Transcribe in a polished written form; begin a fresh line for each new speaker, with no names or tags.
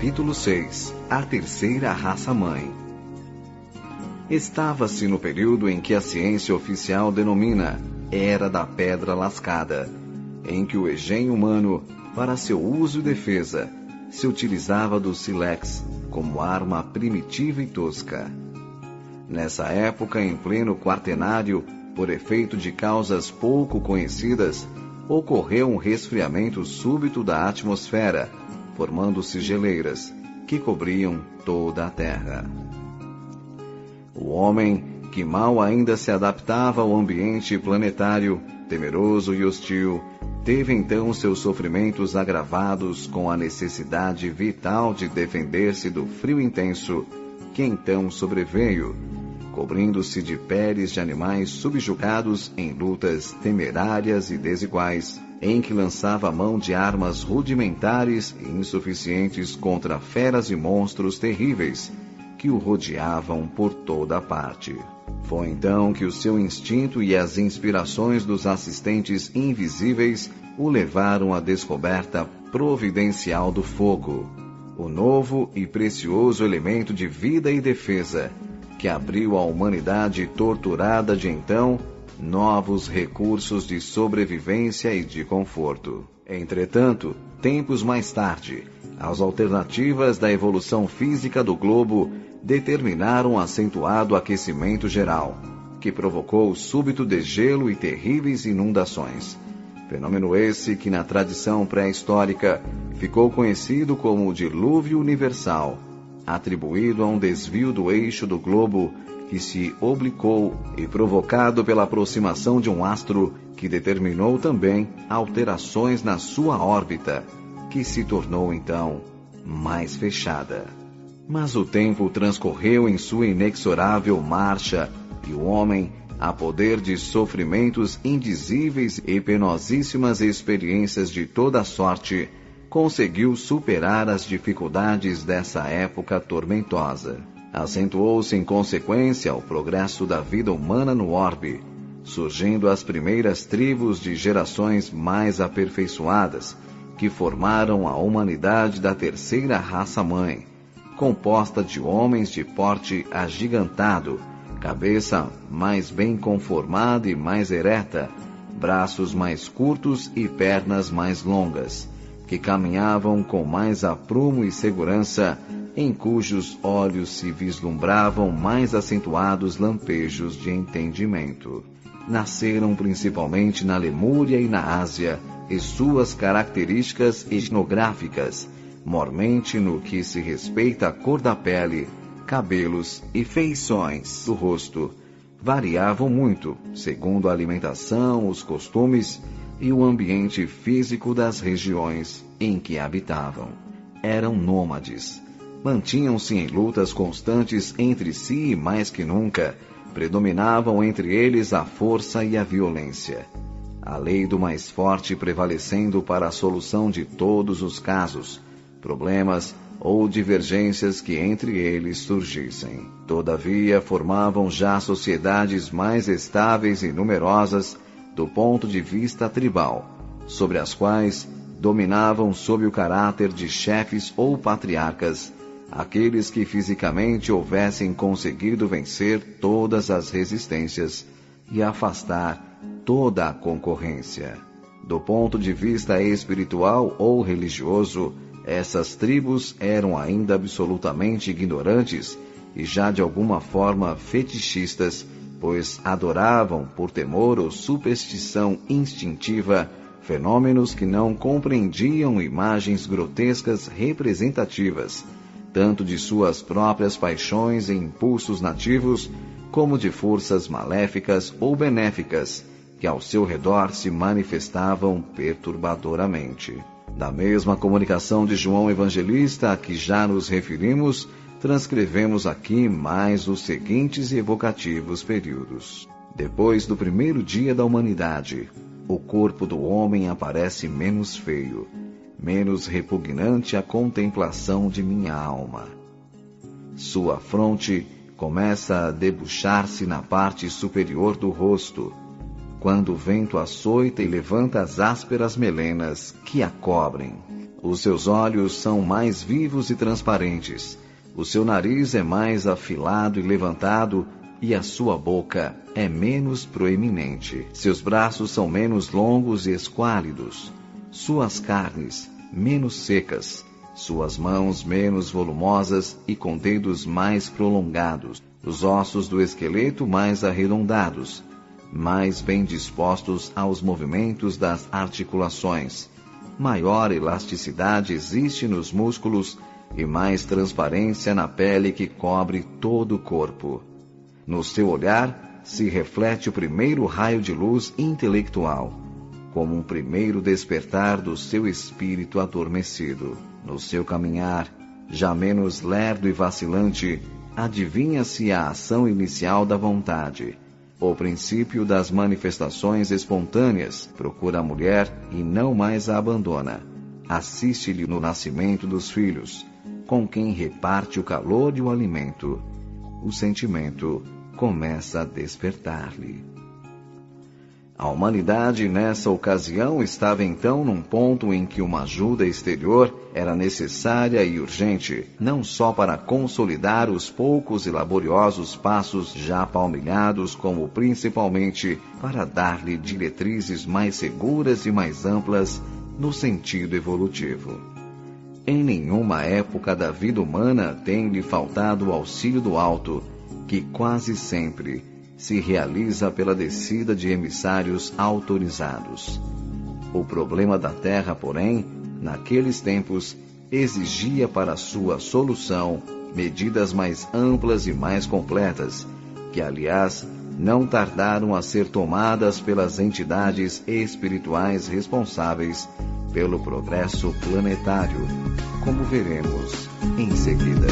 Capítulo 6. A terceira raça-mãe. Estava-se no período em que a ciência oficial denomina Era da Pedra Lascada, em que o engenho humano, para seu uso e defesa, se utilizava do sílex como arma primitiva e tosca. Nessa época, em pleno quaternário, por efeito de causas pouco conhecidas, ocorreu um resfriamento súbito da atmosfera, formando-se geleiras que cobriam toda a Terra. O homem, que mal ainda se adaptava ao ambiente planetário, temeroso e hostil, teve então seus sofrimentos agravados com a necessidade vital de defender-se do frio intenso que então sobreveio, cobrindo-se de peles de animais subjugados em lutas temerárias e desiguais, em que lançava mão de armas rudimentares e insuficientes contra feras e monstros terríveis que o rodeavam por toda a parte. Foi então que o seu instinto e as inspirações dos assistentes invisíveis o levaram à descoberta providencial do fogo, o novo e precioso elemento de vida e defesa, que abriu à humanidade torturada de então novos recursos de sobrevivência e de conforto. Entretanto, tempos mais tarde, as alternativas da evolução física do globo determinaram um acentuado aquecimento geral, que provocou o súbito degelo e terríveis inundações. Fenômeno esse que na tradição pré-histórica ficou conhecido como o dilúvio universal, atribuído a um desvio do eixo do globo que se oblicou e provocado pela aproximação de um astro que determinou também alterações na sua órbita, que se tornou então mais fechada. Mas o tempo transcorreu em sua inexorável marcha e o homem, a poder de sofrimentos indizíveis e penosíssimas experiências de toda sorte, conseguiu superar as dificuldades dessa época tormentosa. Acentuou-se em consequência o progresso da vida humana no orbe, surgindo as primeiras tribos de gerações mais aperfeiçoadas, que formaram a humanidade da terceira raça-mãe, composta de homens de porte agigantado, cabeça mais bem conformada e mais ereta, braços mais curtos e pernas mais longas, que caminhavam com mais aprumo e segurança, em cujos olhos se vislumbravam mais acentuados lampejos de entendimento. Nasceram principalmente na Lemúria e na Ásia, e suas características etnográficas, mormente no que se respeita à cor da pele, cabelos e feições do rosto, variavam muito, segundo a alimentação, os costumes e o ambiente físico das regiões em que habitavam. Eram nômades. Mantinham-se em lutas constantes entre si e, mais que nunca, predominavam entre eles a força e a violência. A lei do mais forte prevalecendo para a solução de todos os casos, problemas ou divergências que entre eles surgissem. Todavia, formavam já sociedades mais estáveis e numerosas do ponto de vista tribal, sobre as quais dominavam sob o caráter de chefes ou patriarcas aqueles que fisicamente houvessem conseguido vencer todas as resistências e afastar toda a concorrência. Do ponto de vista espiritual ou religioso, essas tribos eram ainda absolutamente ignorantes e já de alguma forma fetichistas, pois adoravam, por temor ou superstição instintiva, fenômenos que não compreendiam imagens grotescas representativas, tanto de suas próprias paixões e impulsos nativos, como de forças maléficas ou benéficas, que ao seu redor se manifestavam perturbadoramente. Da mesma comunicação de João Evangelista a que já nos referimos, transcrevemos aqui mais os seguintes evocativos períodos. Depois do primeiro dia da humanidade, o corpo do homem aparece menos feio, menos repugnante à contemplação de minha alma. Sua fronte começa a debuxar-se na parte superior do rosto, quando o vento açoita e levanta as ásperas melenas que a cobrem. Os seus olhos são mais vivos e transparentes. O seu nariz é mais afilado e levantado, e a sua boca é menos proeminente. Seus braços são menos longos e esquálidos. Suas carnes menos secas. Suas mãos menos volumosas e com dedos mais prolongados. Os ossos do esqueleto mais arredondados, mais bem dispostos aos movimentos das articulações. Maior elasticidade existe nos músculos e mais transparência na pele que cobre todo o corpo. No seu olhar se reflete o primeiro raio de luz intelectual, como um primeiro despertar do seu espírito adormecido. No seu caminhar, já menos lerdo e vacilante, adivinha-se a ação inicial da vontade. O princípio das manifestações espontâneas procura a mulher e não mais a abandona. Assiste-lhe no nascimento dos filhos, com quem reparte o calor e o alimento. O sentimento começa a despertar-lhe. A humanidade, nessa ocasião, estava então num ponto em que uma ajuda exterior era necessária e urgente, não só para consolidar os poucos e laboriosos passos já palmilhados, como principalmente para dar-lhe diretrizes mais seguras e mais amplas no sentido evolutivo. Em nenhuma época da vida humana tem-lhe faltado o auxílio do alto, que quase sempre se realiza pela descida de emissários autorizados. O problema da Terra, porém, naqueles tempos, exigia para sua solução medidas mais amplas e mais completas, que, aliás, não tardaram a ser tomadas pelas entidades espirituais responsáveis pelo progresso planetário, como veremos em seguida.